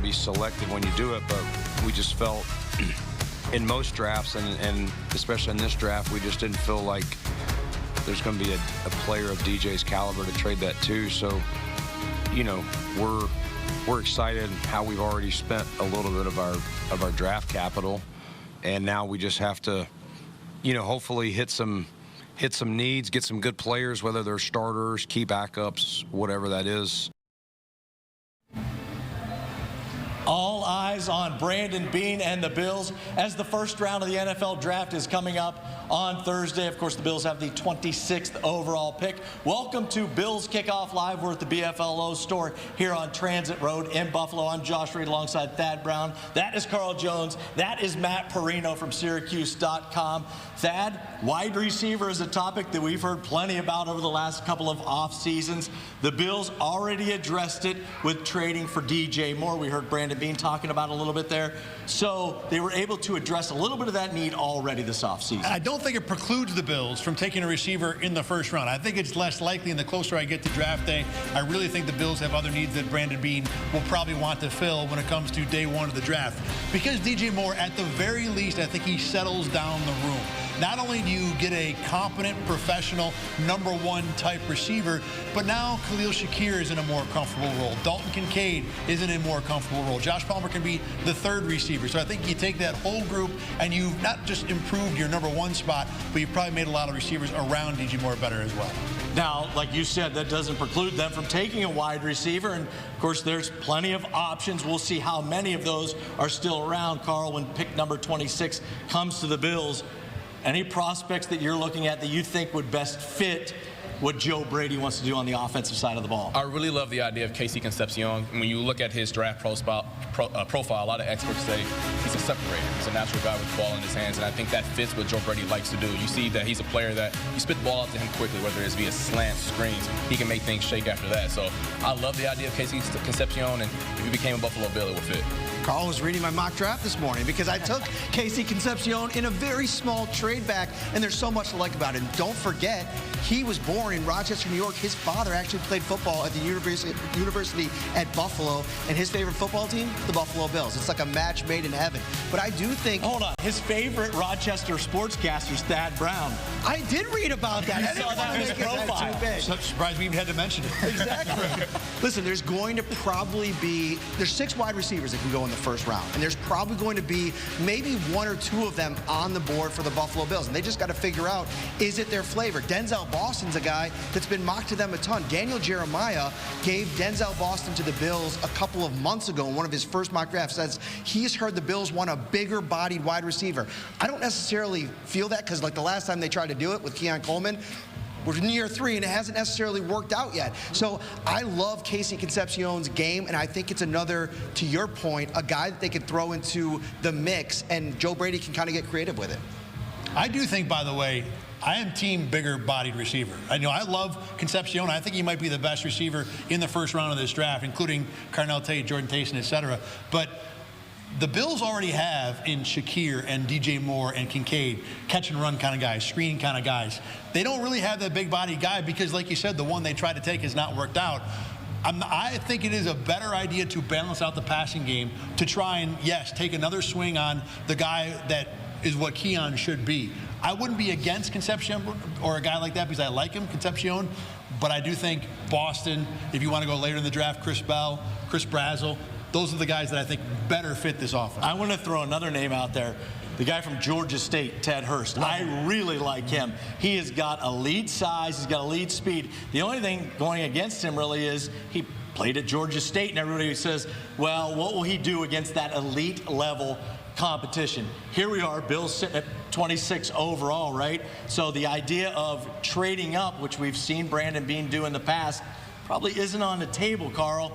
be selective when you do it, but we just felt in most drafts, and especially in this draft, we just didn't feel like there's going to be a player of DJ's caliber to trade that to. So, you know, we're excited how we've already spent a little bit of our draft capital, and now we just have to, you know, hopefully hit some needs, get some good players, whether they're starters, key backups, whatever that is. All eyes on Brandon Beane and the Bills as the first round of the NFL draft is coming up on Thursday. Of course, the Bills have the 26th overall pick. Welcome to Bills Kickoff Live. We're at the BFLO store here on Transit Road in Buffalo. I'm Josh Reed alongside Thad Brown. That is Carl Jones. That is Matt Perino from Syracuse.com. Thad, wide receiver is a topic that we've heard plenty about over the last couple of off seasons. The Bills already addressed it with trading for DJ Moore. We heard Brandon Beane talking about it a little bit there. So they were able to address a little bit of that need already this offseason. I don't think it precludes the Bills from taking a receiver in the first round. I think it's less likely, and the closer I get to draft day, I really think the Bills have other needs that Brandon Beane will probably want to fill when it comes to day one of the draft. Because DJ Moore, at the very least, I think he settles down the room. Not only do you get a competent, professional, #1 type receiver, but now Khalil Shakir is in a more comfortable role. Dalton Kincaid is in a more comfortable role. Josh Palmer can be the third receiver. So I think you take that whole group and you've not just improved your #1 spot, but you've probably made a lot of receivers around DJ Moore better as well. Now, like you said, that doesn't preclude them from taking a wide receiver. And, of course, there's plenty of options. We'll see how many of those are still around, Carl, when pick number 26 comes to the Bills. Any prospects that you're looking at that you think would best fit what Joe Brady wants to do on the offensive side of the ball? I really love the idea of Casey Concepcion. When you look at his draft profile, a lot of experts say he's a separator. He's a natural guy with the ball in his hands, and I think that fits what Joe Brady likes to do. You see that he's a player that you spit the ball out to him quickly, whether it's via slants, screens. He can make things shake after that. So I love the idea of Casey Concepcion, and if he became a Buffalo Bill, it would fit. Carl was reading my mock draft this morning because I took Casey Concepcion in a very small trade back, and there's so much to like about it. And don't forget, he was born in Rochester, New York. His father actually played football at the university at Buffalo, and his favorite football team, the Buffalo Bills. It's like a match made in heaven. But I do think... Hold on. His favorite Rochester sportscaster is Thad Brown. I did read about that. I didn't want to make it that too big. So surprised we even had to mention it. Exactly. Listen, there's going to probably be... There's 6 wide receivers that can go in the first round, and there's probably going to be maybe 1 or 2 of them on the board for the Buffalo Bills, and they just got to figure out, is it their flavor? Denzel Boston's a guy that's been mocked to them a ton. Daniel Jeremiah gave Denzel Boston to the Bills a couple of months ago in one of his first mock drafts. Says he's heard the Bills want a bigger bodied wide receiver. I don't necessarily feel that, because like the last time they tried to do it with Keon Coleman, we're in year 3, and it hasn't necessarily worked out yet. So I love Casey Concepcion's game, and I think it's another, to your point, a guy that they could throw into the mix, and Joe Brady can kind of get creative with it. I do think, by the way, I am team bigger-bodied receiver. I love Concepcion. I think he might be the best receiver in the first round of this draft, including Carnell Tate, Jordan Taysom, etc. But the Bills already have in Shakir and DJ Moore and Kincaid catch-and-run kind of guys, screening kind of guys. They don't really have that big-bodied guy because, like you said, the one they tried to take has not worked out. I think it is a better idea to balance out the passing game to try and, yes, take another swing on the guy that is what Keon should be. I wouldn't be against Concepcion or a guy like that because I like him, Concepcion, but I do think Boston, if you want to go later in the draft, Chris Bell, Chris Brazzell, those are the guys that I think better fit this offense. I want to throw another name out there. The guy from Georgia State, Ted Hurst. I really like him. He has got elite size. He's got elite speed. The only thing going against him really is he played at Georgia State, and everybody says, well, what will he do against that elite level competition? Here we are, Bills sitting at 26 overall, right? So the idea of trading up, which we've seen Brandon Beane do in the past, probably isn't on the table, Carl.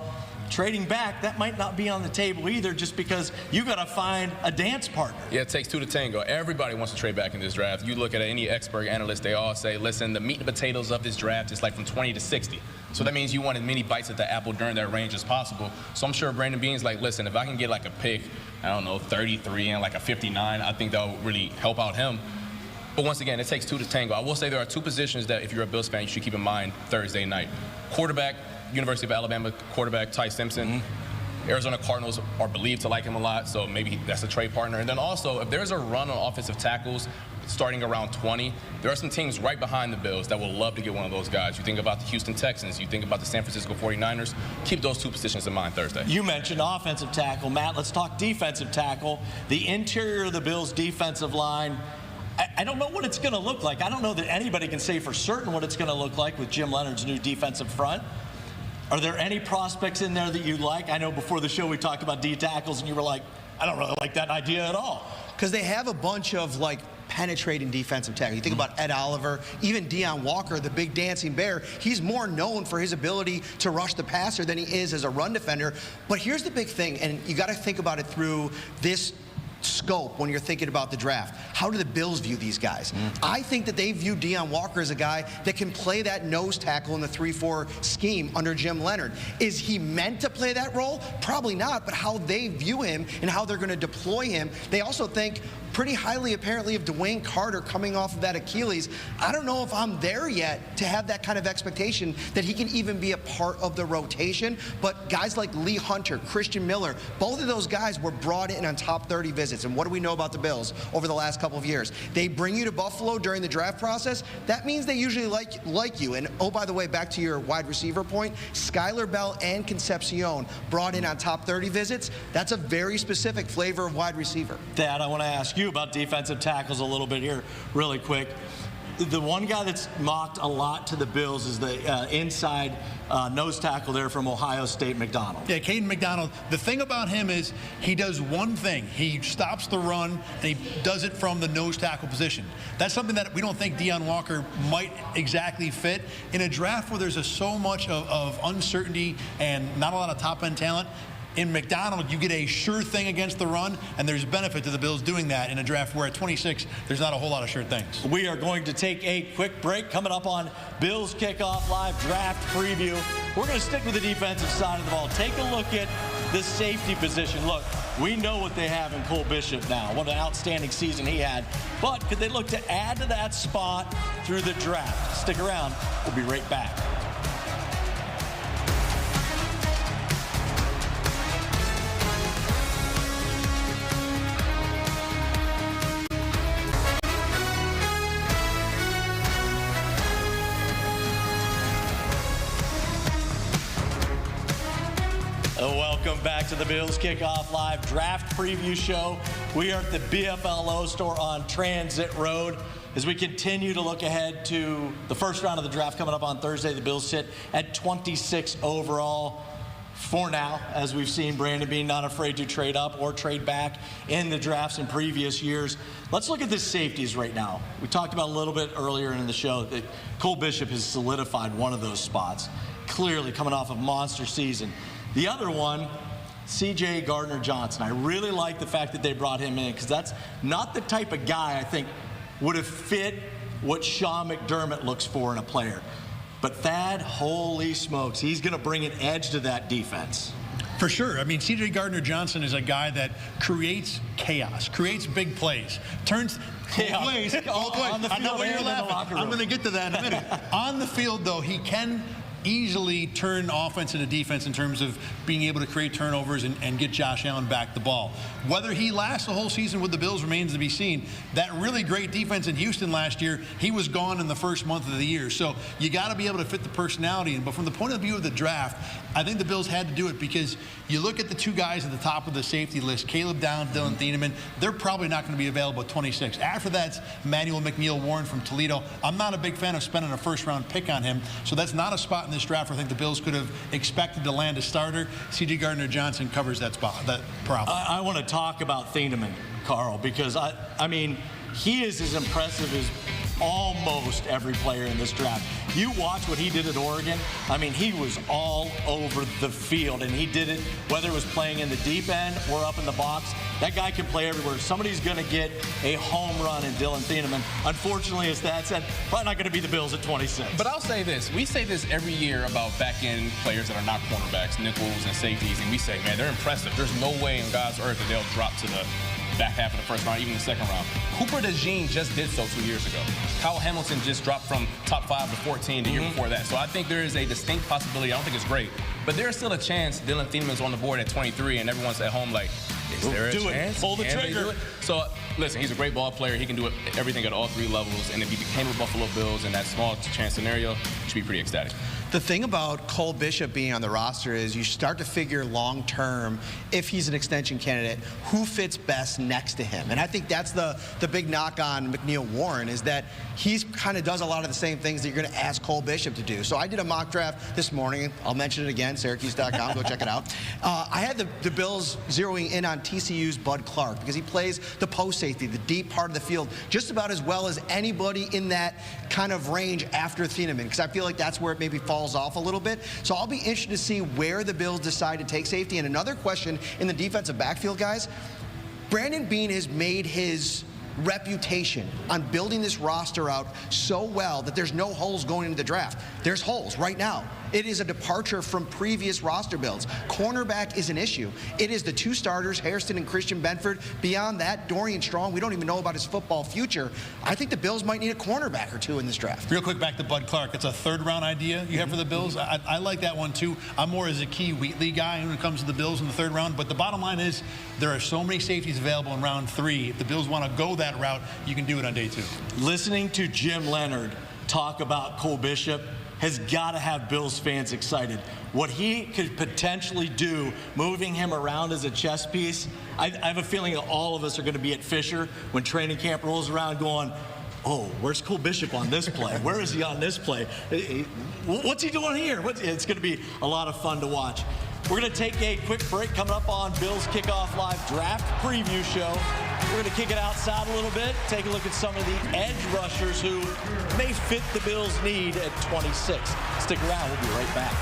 Trading back, that might not be on the table either, just because you got to find a dance partner. Yeah, it takes 2 to tango. Everybody wants to trade back in this draft. You look at any expert analyst, they all say, listen, the meat and potatoes of this draft is like from 20 to 60. So that means you want as many bites at the apple during that range as possible. So I'm sure Brandon Beane's like, listen, if I can get like a pick, I don't know, 33 and like a 59, I think that would really help out him. But once again, it takes 2 to tango. I will say there are 2 positions that if you're a Bills fan, you should keep in mind Thursday night. Quarterback, University of Alabama quarterback Ty Simpson. Arizona Cardinals are believed to like him a lot, so maybe that's a trade partner. And then also, if there's a run on offensive tackles starting around 20, there are some teams right behind the Bills that will love to get one of those guys. You think about the Houston Texans, you think about the San Francisco 49ers. Keep those two positions in mind Thursday. You mentioned offensive tackle. Matt, let's talk defensive tackle. The interior of the Bills' defensive line, I don't know what it's going to look like. I don't know that anybody can say for certain what it's going to look like with Jim Leonard's new defensive front. Are there any prospects in there that you like? I know before the show we talked about D tackles, and you were like, I don't really like that idea at all. Because they have a bunch of, like, penetrating defensive tackle. You think about Ed Oliver, even Deion Walker, the big dancing bear. He's more known for his ability to rush the passer than he is as a run defender. But here's the big thing, and you got to think about it through this scope when you're thinking about the draft. How do the Bills view these guys? I think that they view Deion Walker as a guy that can play that nose tackle in the 3-4 scheme under Jim Leonard. Is he meant to play that role? Probably not, but how they view him and how they're going to deploy him. They also think pretty highly, apparently, of Dwayne Carter coming off of that Achilles. I don't know if I'm there yet to have that kind of expectation that he can even be a part of the rotation, but guys like Lee Hunter, Christian Miller, both of those guys were brought in on top 30 visits. And what do we know about the Bills over the last couple of years? They bring you to Buffalo during the draft process. That means they usually like you. And, oh, by the way, back to your wide receiver point, Skylar Bell and Concepcion brought in on top 30 visits. That's a very specific flavor of wide receiver. Thad, I want to ask you about defensive tackles a little bit here really quick. The one guy that's mocked a lot to the Bills is the inside nose tackle there from Ohio State, McDonald. Yeah, Caden McDonald. The thing about him is he does one thing. He stops the run, and he does it from the nose tackle position. That's something that we don't think Deion Walker might exactly fit. In a draft where there's so much of uncertainty and not a lot of top-end talent, in McDonald, you get a sure thing against the run, and there's benefit to the Bills doing that in a draft where at 26, there's not a whole lot of sure things. We are going to take a quick break. Coming up on Bills Kickoff Live Draft Preview, we're going to stick with the defensive side of the ball. Take a look at the safety position. Look, we know what they have in Cole Bishop now. What an outstanding season he had. But could they look to add to that spot through the draft? Stick around. We'll be right back. Welcome back to the Bills Kickoff Live Draft Preview Show. We are at the BFLO store on Transit Road. As we continue to look ahead to the first round of the draft coming up on Thursday, the Bills sit at 26 overall. For now, as we've seen Brandon Beane not afraid to trade up or trade back in the drafts in previous years. Let's look at the safeties right now. We talked about a little bit earlier in the show that Cole Bishop has solidified one of those spots, clearly coming off a monster season. The other one, C.J. Gardner-Johnson. I really like the fact that they brought him in because that's not the type of guy I think would have fit what Sean McDermott looks for in a player. But Thad, holy smokes, he's going to bring an edge to that defense. For sure. I mean, C.J. Gardner-Johnson is a guy that creates chaos, creates big plays, turns plays. On the field, I know where you're laughing. I'm going to get to that in a minute. On the field, though, he can easily turn offense into defense in terms of being able to create turnovers and get Josh Allen back the ball. Whether he lasts the whole season with the Bills remains to be seen. That really great defense in Houston last year, he was gone in the first month of the year. So you got to be able to fit the personality in. But from the point of view of the draft, I think the Bills had to do it because you look at the two guys at the top of the safety list, Caleb Downs, Dylan Thieneman, they're probably not going to be available at 26. After that's Manuel McNeil Warren from Toledo. I'm not a big fan of spending a first-round pick on him, so that's not a spot in this draft where I think the Bills could have expected to land a starter. C.J. Gardner-Johnson covers that spot, that problem. I want to talk about Thieneman, Carl, because, I mean, he is as impressive as almost every player in this draft. You watch what he did at Oregon. I mean, he was all over the field, and he did it whether it was playing in the deep end or up in the box. That guy can play everywhere. Somebody's going to get a home run in Dylan Thieneman. Unfortunately, as Thad said, probably not going to be the Bills at 26. But I'll say this. We say this every year about back-end players that are not cornerbacks, nickels and safeties, and we say, man, they're impressive. There's no way in God's earth that they'll drop to the back half of the first round, even the second round. Cooper DeJean just did so 2 years ago. Kyle Hamilton just dropped from top 5 to 14 the year before that. So I think there is a distinct possibility. I don't think it's great, but there's still a chance Dylan Thielemann's on the board at 23, and everyone's at home like, is there a chance? Pull the trigger. So listen, he's a great ball player. He can do everything at all 3 levels, and if he became a Buffalo Bills in that small chance scenario, you should be pretty ecstatic. The thing about Cole Bishop being on the roster is you start to figure long-term, if he's an extension candidate, who fits best next to him. And I think that's the big knock on McNeil Warren, is that he's kind of does a lot of the same things that you're going to ask Cole Bishop to do. So I did a mock draft this morning. I'll mention it again, Syracuse.com. Go check it out. I had the Bills zeroing in on TCU's Bud Clark because he plays the post safety, the deep part of the field, just about as well as anybody in that kind of range after Thieneman, because I feel like that's where it maybe falls off a little bit. So I'll be interested to see where the Bills decide to take safety. And another question in the defensive backfield, guys, Brandon Beane has made his reputation on building this roster out so well that there's no holes going into the draft. There's holes right now. It is a departure from previous roster builds. Cornerback is an issue. It is the 2 starters, Hairston and Christian Benford. Beyond that, Dorian Strong, we don't even know about his football future. I think the Bills might need a cornerback or 2 in this draft. Real quick, back to Bud Clark. It's a 3rd round idea you have for the Bills. I like that one too. I'm more as a Key Wheatley guy when it comes to the Bills in the 3rd round. But the bottom line is there are so many safeties available in round 3. If the Bills want to go that route, you can do it on day 2. Listening to Jim Leonard talk about Cole Bishop has got to have Bills fans excited. What he could potentially do, moving him around as a chess piece, I have a feeling that all of us are going to be at Fisher when training camp rolls around going, oh, where's Cole Bishop on this play? Where is he on this play? What's he doing here? It's going to be a lot of fun to watch. We're going to take a quick break. Coming up on Bills Kickoff Live Draft Preview Show. We're going to kick it outside a little bit, take a look at some of the edge rushers who may fit the Bills' need at 26. Stick around. We'll be right back.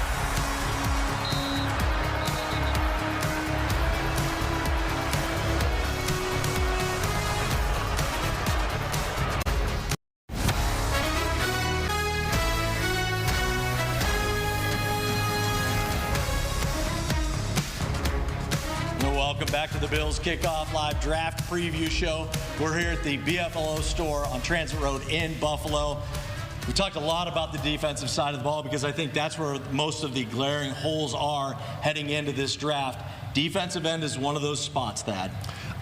Welcome back to the Bills Kickoff Live Draft Preview Show. We're here at the BFLO store on Transit Road in Buffalo. We talked a lot about the defensive side of the ball because I think that's where most of the glaring holes are heading into this draft. Defensive end is one of those spots, Thad.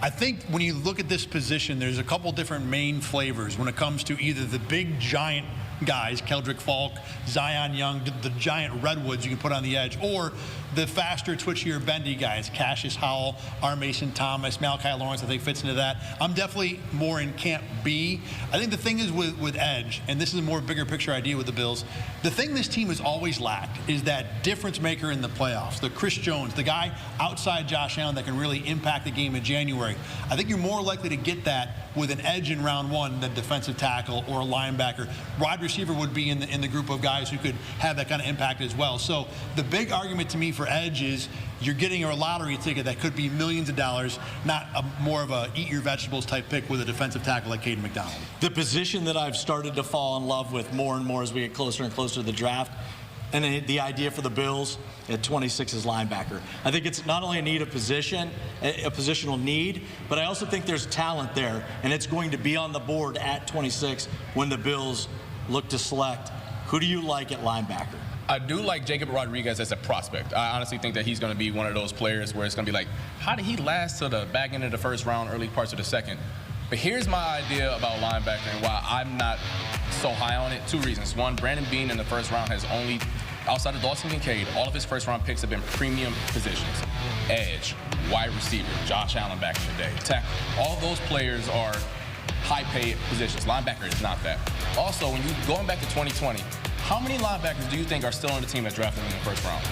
I think when you look at this position, there's a couple different main flavors when it comes to either the big giant guys, Keldrick Falk, Zion Young, the giant redwoods you can put on the edge, or the faster, twitchier, bendy guys, Cassius Howell, R. Mason Thomas, Malachi Lawrence, I think fits into that. I'm definitely more in camp B. I think the thing is with edge, and this is a more bigger picture idea with the Bills, the thing this team has always lacked is that difference maker in the playoffs, the Chris Jones, the guy outside Josh Allen that can really impact the game in January. I think you're more likely to get that with an edge in round 1 than defensive tackle or a linebacker. Wide receiver would be in the group of guys who could have that kind of impact as well. So the big argument to me for edge is you're getting a lottery ticket that could be millions of dollars, not more of a eat your vegetables type pick with a defensive tackle like Caden McDonald. The position that I've started to fall in love with more and more as we get closer and closer to the draft, and the idea for the Bills at 26 is linebacker. I think it's not only a need of position, a positional need, but I also think there's talent there, and it's going to be on the board at 26 when the Bills look to select. Who do you like at linebacker? I do like Jacob Rodriguez as a prospect. I honestly think that he's going to be one of those players where it's going to be like, how did he last to the back end of the first round, early parts of the second? But here's my idea about linebacker and why I'm not so high on it. 2 reasons. One, Brandon Beane in the first round has only, outside of Dawson Kincaid, all of his first round picks have been premium positions. Edge, wide receiver, Josh Allen back in the day, tackle. All of those players are high-paid positions. Linebacker is not that. Also, when you're going back to 2020, how many linebackers do you think are still on the team that drafted him in the first round?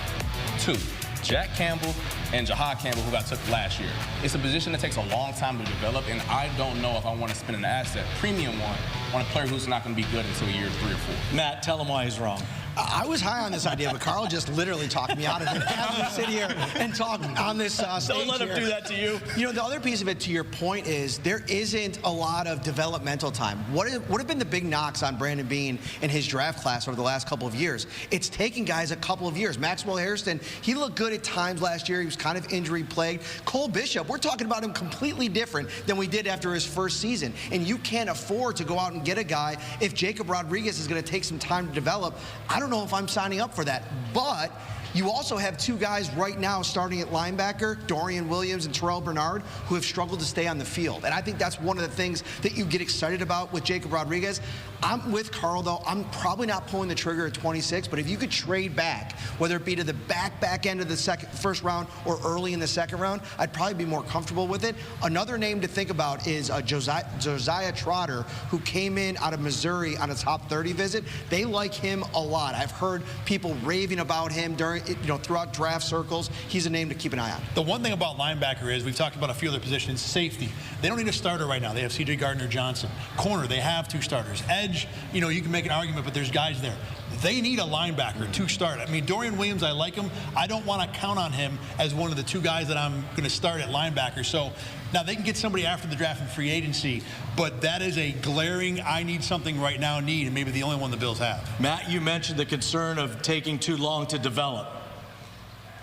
2. Jack Campbell and Jahad Campbell, who got took last year. It's a position that takes a long time to develop, and I don't know if I want to spend an asset, premium one, on a player who's not going to be good until year 3 or 4. Matt, tell him why he's wrong. I was high on this idea, but Carl just literally talked me out of it as we sit here and talk on this stage. Don't let him do that to you. You know, the other piece of it, to your point, is there isn't a lot of developmental time. What have been the big knocks on Brandon Beane and his draft class over the last couple of years? It's taken guys a couple of years. Maxwell Hairston, he looked good at times last year. He was kind of injury plagued. Cole Bishop, we're talking about him completely different than we did after his first season. And you can't afford to go out and get a guy if Jacob Rodriguez is going to take some time to develop. I don't know if I'm signing up for that, but you also have two guys right now starting at linebacker, Dorian Williams and Terrell Bernard, who have struggled to stay on the field. And I think that's one of the things that you get excited about with Jacob Rodriguez. I'm with Carl, though. I'm probably not pulling the trigger at 26, but if you could trade back, whether it be to the back end of the first round or early in the second round, I'd probably be more comfortable with it. Another name to think about is Josiah Trotter, who came in out of Missouri on a top 30 visit. They like him a lot. I've heard people raving about him throughout draft circles. He's a name to keep an eye on. The one thing about linebacker is, we've talked about a few other positions, safety. They don't need a starter right now. They have C.J. Gardner-Johnson. Corner, they have 2 starters. Edge, you can make an argument, but there's guys there. They need a linebacker to start. I mean, Dorian Williams, I like him. I don't want to count on him as one of the 2 guys that I'm going to start at linebacker. So now they can get somebody after the draft in free agency, but that is a glaring, I need something right now need, and maybe the only one the Bills have. Matt, you mentioned the concern of taking too long to develop.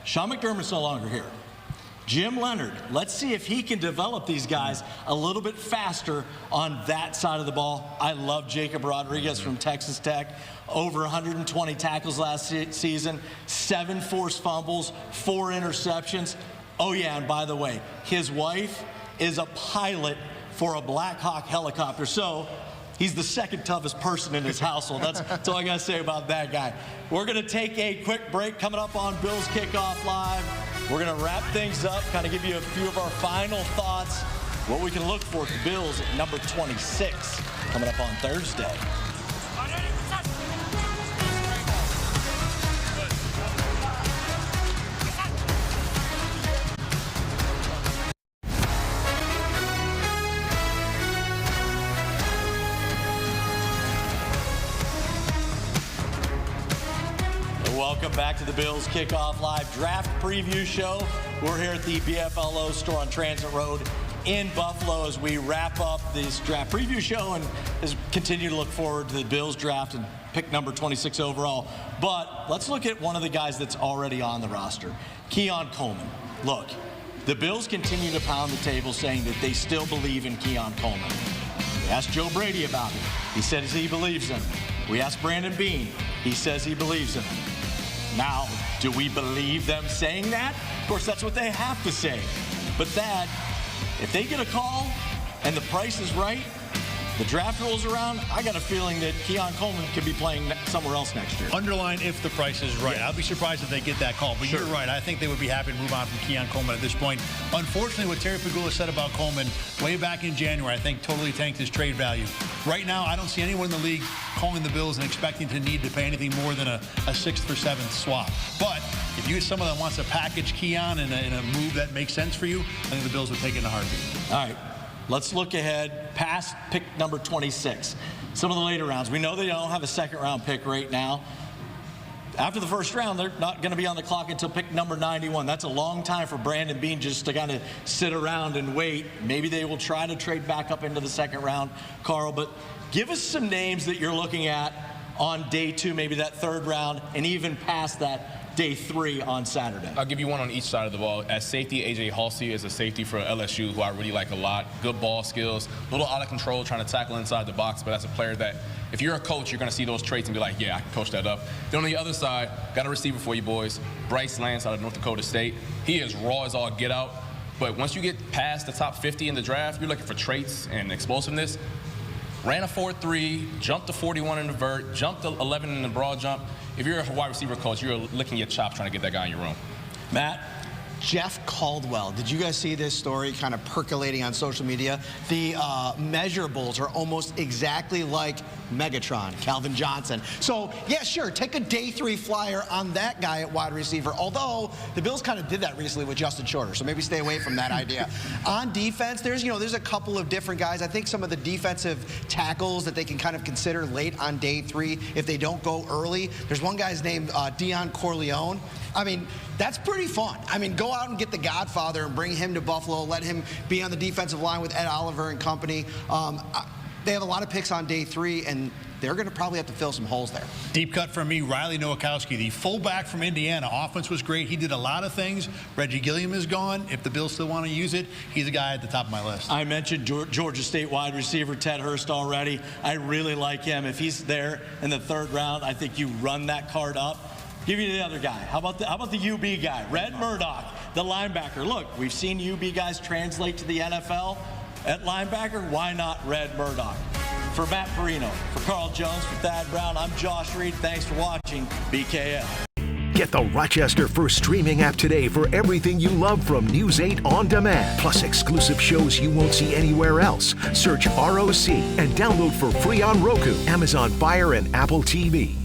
Sean McDermott's no longer here. Jim Leonard, let's see if he can develop these guys a little bit faster on that side of the ball. I love Jacob Rodriguez from Texas Tech. Over 120 tackles last season, 7 forced fumbles, 4 interceptions. Oh yeah, and by the way, his wife is a pilot for a Black Hawk helicopter. So he's the second toughest person in his household. That's all I got to say about that guy. We're going to take a quick break. Coming up on Bills Kickoff Live, we're going to wrap things up, kind of give you a few of our final thoughts, what we can look for at the Bills at number 26 coming up on Thursday. Welcome back to the Bills Kickoff Live Draft Preview Show. We're here at the BFLO store on Transit Road in Buffalo as we wrap up this draft preview show and as continue to look forward to the Bills draft and pick number 26 overall. But let's look at one of the guys that's already on the roster, Keon Coleman. Look, the Bills continue to pound the table saying that they still believe in Keon Coleman. We asked Joe Brady about it. He says he believes in him. We asked Brandon Beane. He says he believes in him. Now, do we believe them saying that? Of course, that's what they have to say. But that, if they get a call and the price is right, the draft rolls around, I got a feeling that Keon Coleman could be playing somewhere else next year. Underline if the price is right. Yes. I'll be surprised if they get that call. But You're right. I think they would be happy to move on from Keon Coleman at this point. Unfortunately, what Terry Pegula said about Coleman way back in January, I think totally tanked his trade value. Right now, I don't see anyone in the league calling the Bills and expecting to need to pay anything more than a 6th or 7th swap. But if you get someone that wants to package Keon in a move that makes sense for you, I think the Bills would take it in a heartbeat. All right. Let's look ahead past pick number 26. Some of the later rounds. We know they don't have a second-round pick right now. After the first round, they're not going to be on the clock until pick number 91. That's a long time for Brandon Beane just to kind of sit around and wait. Maybe they will try to trade back up into the second round, Carl. But give us some names that you're looking at on day 2, maybe that 3rd round, and even past that, day 3 on Saturday. I'll give you one on each side of the ball. At safety, A.J. Halsey is a safety for LSU who I really like a lot. Good ball skills, a little out of control, trying to tackle inside the box, but that's a player that, if you're a coach, you're going to see those traits and be like, yeah, I can coach that up. Then on the other side, got a receiver for you boys, Bryce Lance out of North Dakota State. He is raw as all get out, but once you get past the top 50 in the draft, you're looking for traits and explosiveness. Ran a 4.3, jumped to 41 in the vert, jumped to 11 in the broad jump. If you're a wide receiver coach, you're licking your chops trying to get that guy in your room. Matt? Jeff Caldwell. Did you guys see this story kind of percolating on social media? The measurables are almost exactly like Megatron, Calvin Johnson. So, yeah, sure, take a day 3 flyer on that guy at wide receiver, although the Bills kind of did that recently with Justin Shorter, so maybe stay away from that idea. On defense, there's a couple of different guys. I think some of the defensive tackles that they can kind of consider late on day 3 if they don't go early. There's one guy's named Dion Corleone. I mean, that's pretty fun. I mean, go out and get the Godfather and bring him to Buffalo, let him be on the defensive line with Ed Oliver and company. They have a lot of picks on day 3, and they're going to probably have to fill some holes there. Deep cut from me, Riley Nowakowski, the fullback from Indiana. Offense was great. He did a lot of things. Reggie Gilliam is gone. If the Bills still want to use it, he's a guy at the top of my list. I mentioned Georgia State wide receiver Ted Hurst already. I really like him. If he's there in the 3rd round, I think you run that card up. Give you the other guy. How about the UB guy, Red Murdoch, the linebacker? Look, we've seen UB guys translate to the NFL at linebacker. Why not Red Murdoch? For Matt Perino, for Carl Jones, for Thad Brown, I'm Josh Reed. Thanks for watching BKL. Get the Rochester First streaming app today for everything you love from News 8 on demand, plus exclusive shows you won't see anywhere else. Search ROC and download for free on Roku, Amazon Fire, and Apple TV.